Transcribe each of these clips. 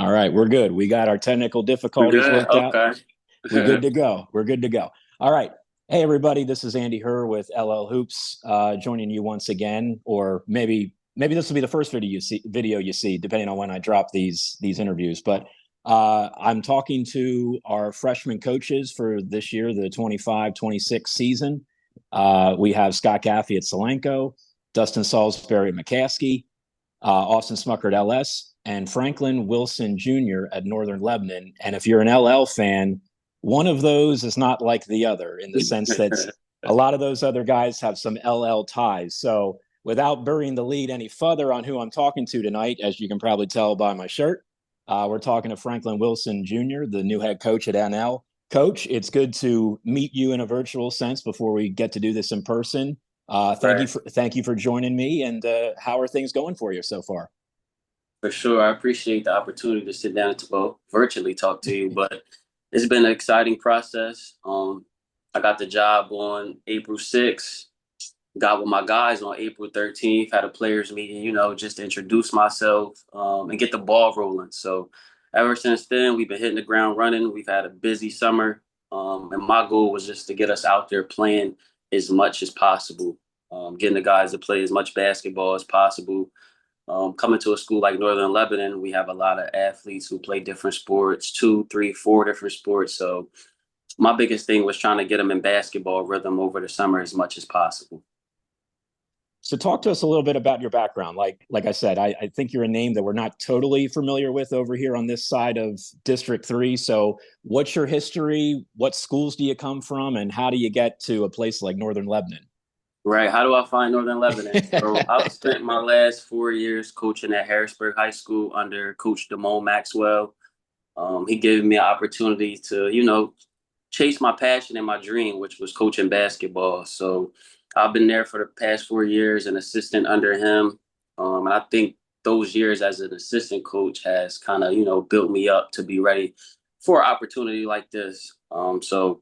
All right, we're good. We got our technical We're difficulties good. worked out. Okay. We good to go. We're good to go. All right. Hey everybody, this is Andy Herr with LL Hoops, joining you once again, or maybe this will be the first video you see, depending on when I drop these interviews. But I'm talking to our freshman coaches for this year, the 25-26 season. We have Scott Gaffey at Solanco, Dustin Salisbury at McCaskey, Austin Smucker at LS, and Franklin Wilson Jr. at Northern Lebanon. And if you're an LL fan, one of those is not like the other in the sense that a lot of those other guys have some LL ties. So without burying the lead any further on who I'm talking to tonight, as you can probably tell by my shirt, we're talking to Franklin Wilson Jr., the new head coach at NL. Coach, it's good to meet you in a virtual sense before we get to do this in person. Right. Thank you for joining me. And how are things going for you so far? For sure. I appreciate the opportunity to sit down and virtually talk to you, but it's been an exciting process. I got the job on April 6th, got with my guys on April 13th, had a players meeting, just to introduce myself and get the ball rolling. So ever since then, we've been hitting the ground running. We've had a busy summer. And my goal was just to get us out there playing as much as possible, getting the guys to play as much basketball as possible. Coming to a school like Northern Lebanon, we have a lot of athletes who play different sports, two, three, four different sports. So my biggest thing was trying to get them in basketball rhythm over the summer as much as possible. So talk to us a little bit about your background. Like I said, I think you're a name that we're not totally familiar with over here on this side of District 3. So what's your history? What schools do you come from? And how do you get to a place like Northern Lebanon? Right. How do I find Northern Lebanon? So I've spent my last 4 years coaching at Harrisburg High School under Coach Damone Maxwell. He gave me an opportunity to, chase my passion and my dream, which was coaching basketball. So I've been there for the past 4 years, an assistant under him. And I think those years as an assistant coach has kind of, built me up to be ready for an opportunity like this. So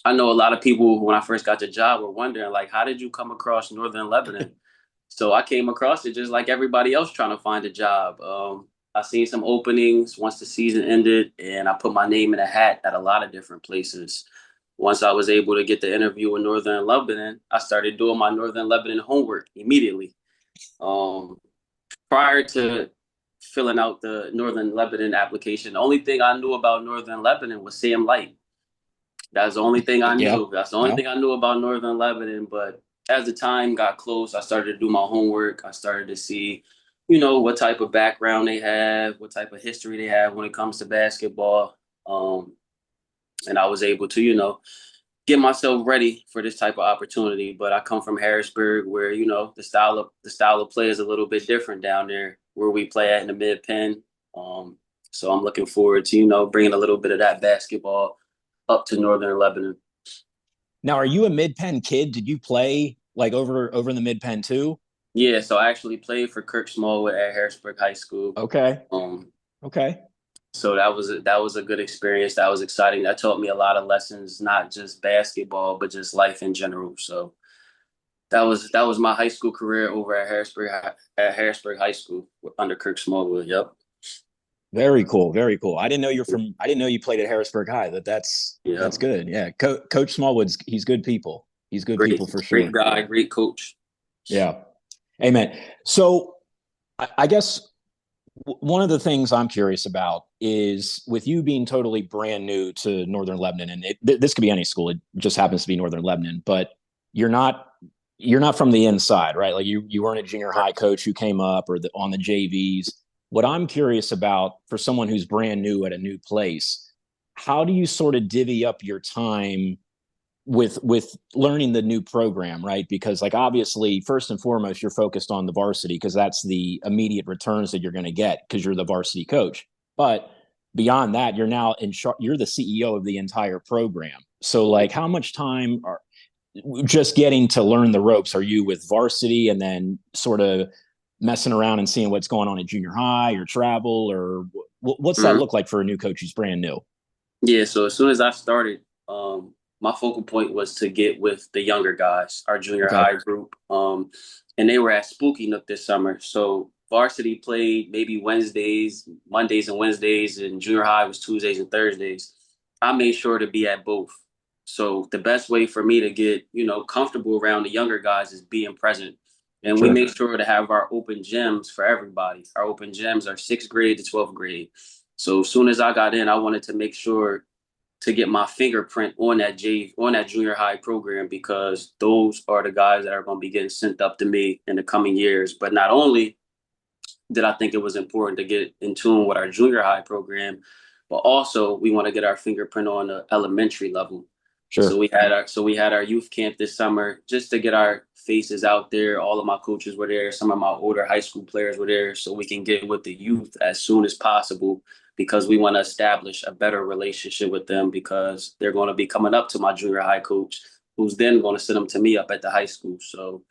I know a lot of people when I first got the job were wondering, like, how did you come across Northern Lebanon? So I came across it just like everybody else trying to find a job. I seen some openings once the season ended, and I put my name in a hat at a lot of different places. Once I was able to get the interview in Northern Lebanon, I started doing my Northern Lebanon homework immediately. Um, Prior to filling out the Northern Lebanon application, the only thing I knew about Northern Lebanon was Sam Light. That's the only thing I Yeah. knew. That's the only Yeah. thing I knew about Northern Lebanon. But as the time got close, I started to do my homework. I started to see, what type of background they have, what type of history they have when it comes to basketball. And I was able to, get myself ready for this type of opportunity. But I come from Harrisburg, where the style of play is a little bit different down there, where we play at in the mid pen. So I'm looking forward to bringing a little bit of that basketball up to Northern Lebanon. Now, are you a mid-pen kid? Did you play like over in the mid-pen too? Yeah, so I actually played for Kirk Smallwood at Harrisburg High School. Okay. Um, Okay. so that was a good experience. That was exciting. That taught me a lot of lessons, not just basketball, but just life in general. So that was my high school career over at Harrisburg High School under Kirk Smallwood. Yep. Very cool. Very cool. I didn't know you played at Harrisburg High. That's Yeah. good. Yeah. Coach Smallwood's he's good people. He's good Great, people for great sure. guy, great coach. Yeah. Amen. So I guess one of the things I'm curious about is with you being totally brand new to Northern Lebanon, and this could be any school. It just happens to be Northern Lebanon, but you're not you're not from the inside, right? Like you weren't a junior high coach who came up or on the JVs. What I'm curious about for someone who's brand new at a new place, how do you sort of divvy up your time with learning the new program, right? Because like obviously first and foremost you're focused on the varsity because that's the immediate returns that you're going to get because you're the varsity coach. But beyond that, you're now in charge, you're the CEO of the entire program. So like how much time are just getting to learn the ropes are you with varsity and then sort of messing around and seeing what's going on at junior high or travel or what's that Mhm. look like for a new coach who's brand new? Yeah, so as soon as I started, my focal point was to get with the younger guys, our junior Okay. high group. And they were at Spooky Nook this summer. So varsity played maybe Wednesdays, Mondays and Wednesdays, and junior high was Tuesdays and Thursdays. I made sure to be at both. So the best way for me to get, comfortable around the younger guys is being present. And we Sure. make sure to have our open gyms for everybody. Our open gyms are sixth grade to 12th grade. So as soon as I got in, I wanted to make sure to get my fingerprint on that junior high program, because those are the guys that are going to be getting sent up to me in the coming years. But not only did I think it was important to get in tune with our junior high program, but also we want to get our fingerprint on the elementary level. Sure. So we had our youth camp this summer just to get our faces out there. All of my coaches were there. Some of my older high school players were there, so we can get with the youth as soon as possible, because we want to establish a better relationship with them, because they're going to be coming up to my junior high coach, who's then going to send them to me up at the high school. So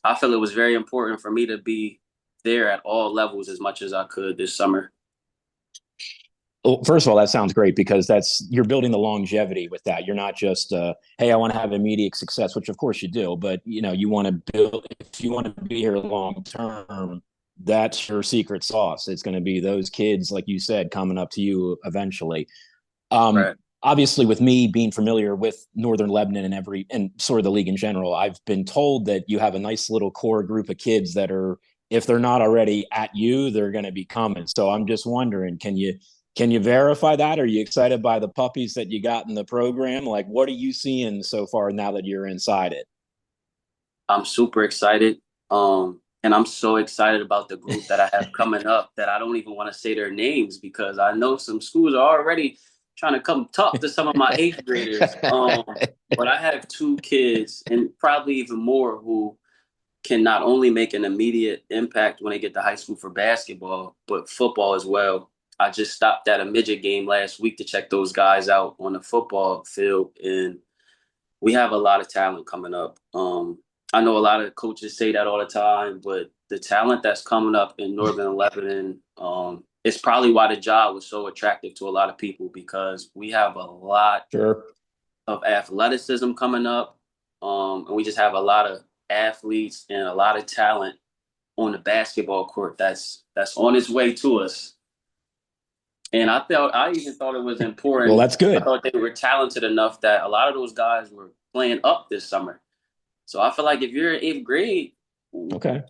I feel it was very important for me to be there at all levels as much as I could this summer. Well, first of all, that sounds great because you're building the longevity with that. You're not just, hey, I want to have immediate success, which of course you do, but you want to build. If you want to be here long term, that's your secret sauce. It's going to be those kids, like you said, coming up to you eventually. Um, Right. Obviously, with me being familiar with Northern Lebanon and sort of the league in general, I've been told that you have a nice little core group of kids that are, if they're not already at you, they're going to be coming. So I'm just wondering, can you verify that? Are you excited by the puppies that you got in the program? Like, what are you seeing so far now that you're inside I'm super excited. And I'm so excited about the group that I have coming up that I don't even want to say their names, because I know some schools are already trying to come talk to some of my eighth graders. it? But I have two kids, and probably even more, who can not only make an immediate impact when they get to high school for basketball, but football as well. I just stopped at a midget game last week to check those guys out on the football field, and we have a lot of talent coming up. I know a lot of coaches say that all the time, but the talent that's coming up in Northern Lebanon, it's probably why the job was so attractive to a lot of people, because we have a lot Sure. of athleticism coming up, and we just have a lot of athletes and a lot of talent on the basketball court that's on its way to us. And I even thought it was Well, important. that's I good. thought they were talented enough that a lot of those guys were playing up this summer. So I feel like if you're in eighth grade, Okay.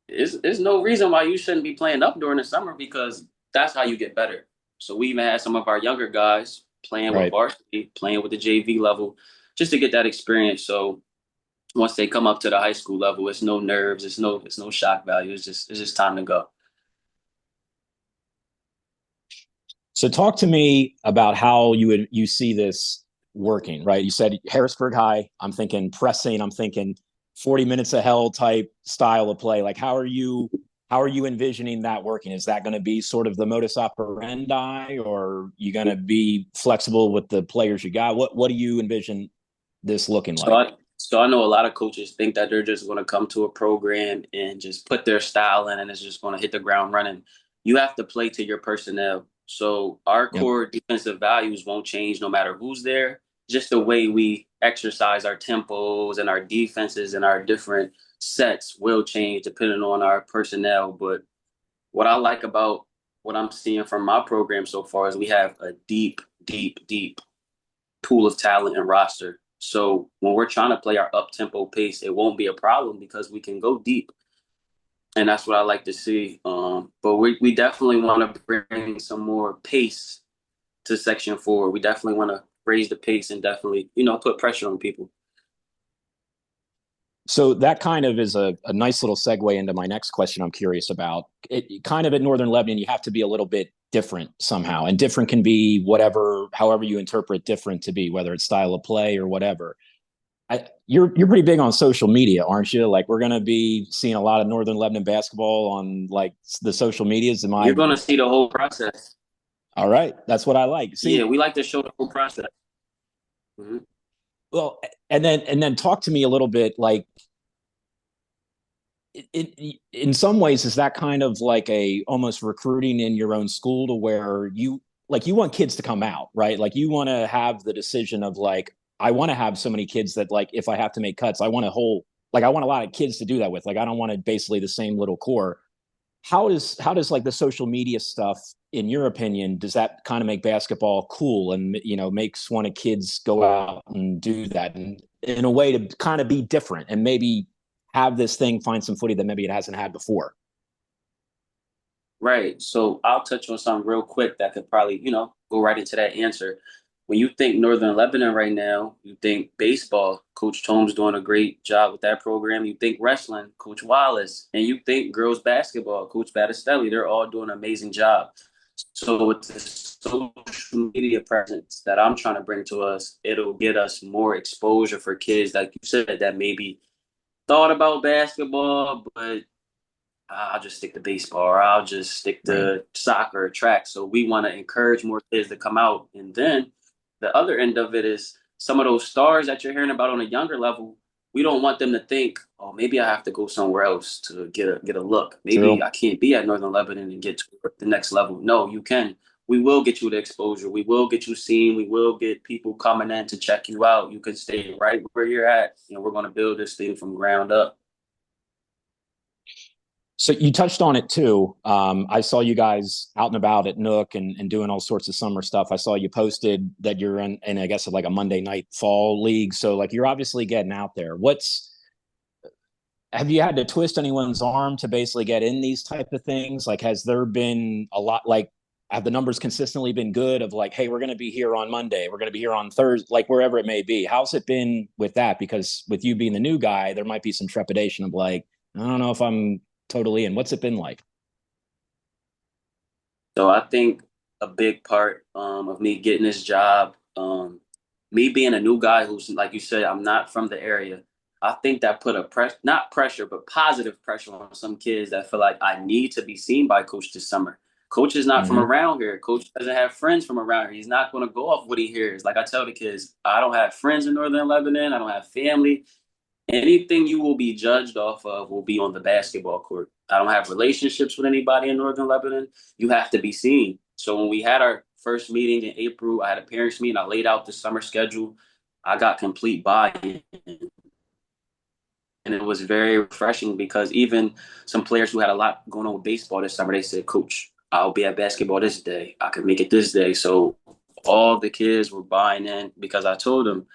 there's no reason why you shouldn't be playing up during the summer, because that's how you get better. So we even had some of our younger guys playing with Right. varsity, playing with the JV level, just to get that experience. So once they come up to the high school level, it's no nerves, it's no shock value. It's just time to go. So talk to me about how you see this working, right? You said Harrisburg High. I'm thinking pressing. I'm thinking 40 minutes of hell type style of play. Like how are you envisioning that working? Is that going to be sort of the modus operandi, or are you going to be flexible with the players you got? What do you envision this looking So like? I know a lot of coaches think that they're just going to come to a program and just put their style in, and it's just going to hit the ground running. You have to play to your personnel. So our Yep. core defensive values won't change no matter who's there. Just the way we exercise our tempos and our defenses and our different sets will change depending on our personnel. But what I like about what I'm seeing from my program so far is we have a deep, deep, deep pool of talent and roster. So when we're trying to play our up tempo pace, it won't be a problem because we can go deep, and that's what I like to see. But we definitely want to bring some more pace to Section 4. We definitely want to raise the pace and definitely put pressure on people. So that kind of is a nice little segue into my next question I'm curious about. It kind of at Northern Lebanon, you have to be a little bit different somehow. And different can be however you interpret different to be, whether it's style of play or whatever. You're pretty big on social media, aren't you? Like we're going to be seeing a lot of Northern Lebanon basketball on like the social medias. Am You're I going to see the whole process. all right? That's what I like. Yeah, See, we like to show the whole process. Mhm. well, and then talk to me a little bit like in some ways is that kind of like a almost recruiting in your own school to where you want kids to come out, right? Like you want to have the decision of like I want to have so many kids that like if I have to make cuts I want a whole, like I want a lot of kids to do that with. Like I don't want it basically the same little core. how does like the social media stuff, in your opinion, does that kind of make basketball cool and makes one of kids go out and do that and in a way to kind of be different and maybe have this thing find some footy that maybe it hasn't had before? Right. So I'll touch on something real quick that could probably, go right into that answer. When you think Northern Lebanon right now, you think baseball, Coach Tome's doing a great job with that program. You think wrestling, Coach Wallace, and you think girls basketball, Coach Battistelli. They're all doing an amazing job. So with the social media presence that I'm trying to bring to us, it'll get us more exposure for kids, like you said, that maybe thought about basketball, but I'll just stick to baseball or I'll just stick Right. to soccer or track. So we want to encourage more kids to come out. And then the other end of it is some of those stars that you're hearing about on a younger level. We don't want them to think, oh, maybe I have to go somewhere else to get a look. Maybe True. I can't be at Northern Lebanon and get to the next level. No, you can. We will get you the exposure. We will get you seen. We will get people coming in to check you out. You can stay right where you're at. We're going to build this thing from ground up. So you touched on it too. I saw you guys out and about at Nook and doing all sorts of summer stuff. I saw you posted that you're in I guess like a Monday night fall league. So like you're obviously getting out there. Have you had to twist anyone's arm to basically get in these type of things? Like, has there been a lot, like, have the numbers consistently been good of like, hey, we're going to be here on Monday, we're going to be here on Thursday, like wherever it may be? How's it been with that? Because with you being the new guy, there might be some trepidation of like, I don't know if I'm totally in. What's it been like? So I think a big part of me getting this job, me being a new guy who's like you said, I'm not from the area. I think that put not pressure, but positive pressure on some kids that feel like I need to be seen by coach this summer. Coach is not from Mm-hmm. around here. Coach doesn't have friends from around here. He's not going to go off what he hears. Like I tell the kids, I don't have friends in Northern Lebanon. I don't have family. Anything you will be judged off of will be on the basketball court. I don't have relationships with anybody in Northern Lebanon. You have to be seen. So when we had our first meeting in April, I had a parents meeting. I laid out the summer schedule. I got complete buy-in. And it was very refreshing because even some players who had a lot going on with baseball this summer, they said, Coach, I'll be at basketball this day. I can make it this day. So all the kids were buying in because I told them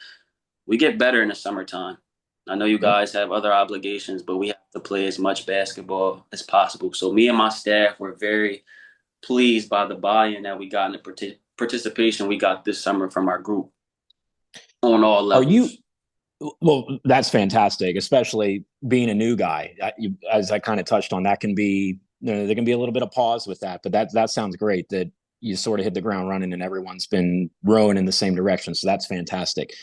we get better in the summertime. I know you Yep. guys have other obligations, but we have to play as much basketball as possible. So me and my staff were very pleased by the buy-in that we got in the participation we got this summer from our group on all Are you, levels. well, that's fantastic, especially being a new guy. As I kind of touched on, that can be, there can be a little bit of pause with that, but that sounds great that you sort of hit the ground running and everyone's been rowing in the same direction. So that's fantastic.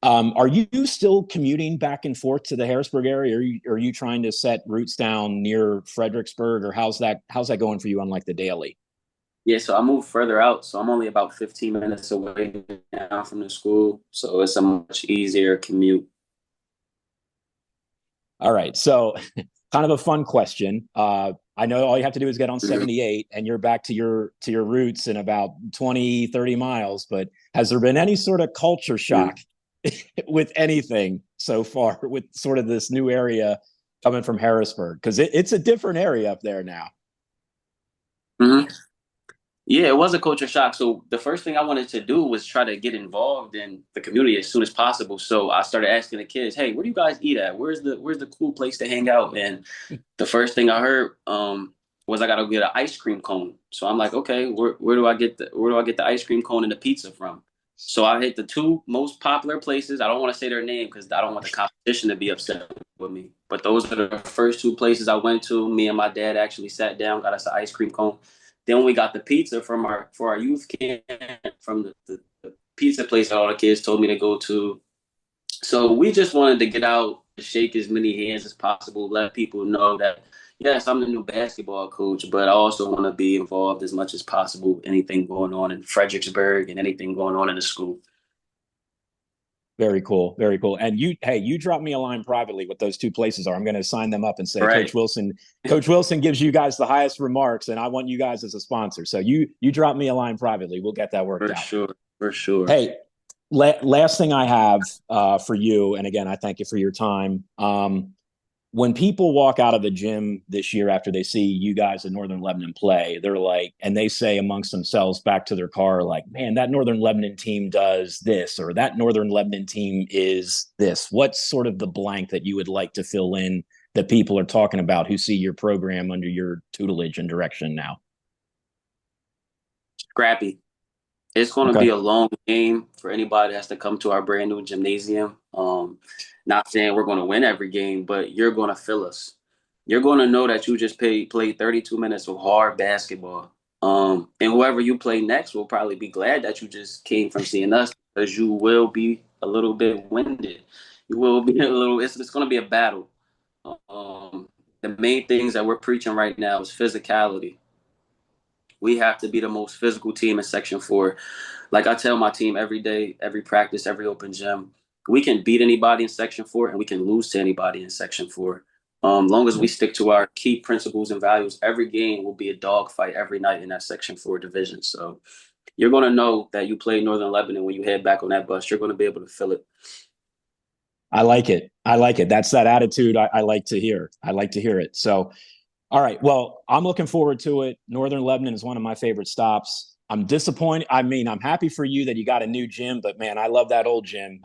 Are you still commuting back and forth to the Harrisburg area? Are you trying to set roots down near Fredericksburg, or how's that going for you on like the daily? Yeah, so I moved further out, so I'm only about 15 minutes away now from the school, so it's a much easier commute. All right. So kind of a fun question. I know all you have to do is get on Mhm. 78 and you're back to your roots in about 20, 30 miles. But has there been any sort of culture shock with anything so far with sort of this new area coming from Harrisburg? Because it's a different area up there now. Mhm. Yeah, it was a culture shock. So the first thing I wanted to do was try to get involved in the community as soon as possible. So I started asking the kids, "Hey, where do you guys eat at? Where's the cool place to hang out?" And the first thing I heard was I gotta get an ice cream cone. So I'm like, okay, where do I get the ice cream cone and the pizza from? So I hit the two most popular places. I don't want to say their name because I don't want the competition to be upset with me. But those are the first two places I went to. Me and my dad actually sat down, got us an ice cream cone. Then we got the pizza for our youth camp from the pizza place that all the kids told me to go to. So we just wanted to get out, shake as many hands as possible, let people know that yes, I'm the new basketball coach, but I also want to be involved as much as possible. Anything going on in Fredericksburg and anything going on in the school. Very cool. Very cool. And you drop me a line privately what those two places are. I'm going to sign them up and say, Right. Coach Wilson gives you guys the highest remarks, and I want you guys as a sponsor. So you drop me a line privately. We'll get that worked For out. sure. For sure. Hey, last thing I have for you, and again, I thank you for your time. when people walk out of the gym this year after they see you guys in Northern Lebanon play, they're like, and they say amongst themselves back to their car, like, man, that Northern Lebanon team does this, or that Northern Lebanon team is this. What's sort of the blank that you would like to fill in that people are talking about who see your program under your tutelage and direction now? Scrappy. It's going to Okay. be a long game for anybody that has to come to our brand new gymnasium. Not saying we're going to win every game, but you're going to feel us. You're going to know that you just played 32 minutes of hard basketball. And whoever you play next will probably be glad that you just came from seeing us, because you will be a little bit winded. You will be a little. It's going to be a battle. The main things that we're preaching right now is physicality. We have to be the most physical team in Section 4. Like I tell my team every day, every practice, every open gym, we can beat anybody in Section 4 and we can lose to anybody in Section 4. Long as we stick to our key principles and values, every game will be a dogfight every night in that Section 4 division. So you're going to know that you play Northern Lebanon when you head back on that bus. You're going to be able to feel it. I like it. I like it. That's that attitude I like to hear. I like to hear it. So, all right. Well, I'm looking forward to it. Northern Lebanon is one of my favorite stops. I'm disappointed. I mean, I'm happy for you that you got a new gym, but man, I love that old gym.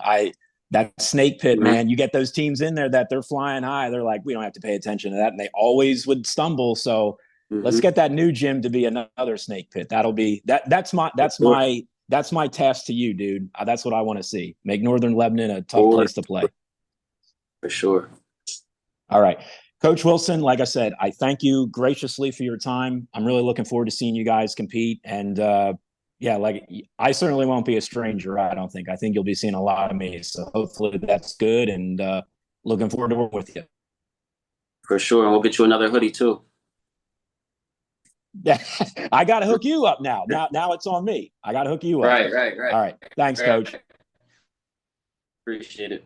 That snake pit, Mm-hmm. man. You get those teams in there that they're flying high. They're like, we don't have to pay attention to that, and they always would stumble. So let's get that new gym to be another snake pit. That'll be that. That's my task to you, dude. That's what I want to see. Make Northern Lebanon a tough place to play. For sure. All right. Coach Wilson, like I said, I thank you graciously for your time. I'm really looking forward to seeing you guys compete. And yeah, like I certainly won't be a stranger, I don't think. I think you'll be seeing a lot of me. So hopefully that's good. And looking forward to working with you. For sure. And we'll get you another hoodie too. I got to hook you up now. Now it's on me. I got to hook you up. Right. All right. Thanks, Coach. Appreciate it.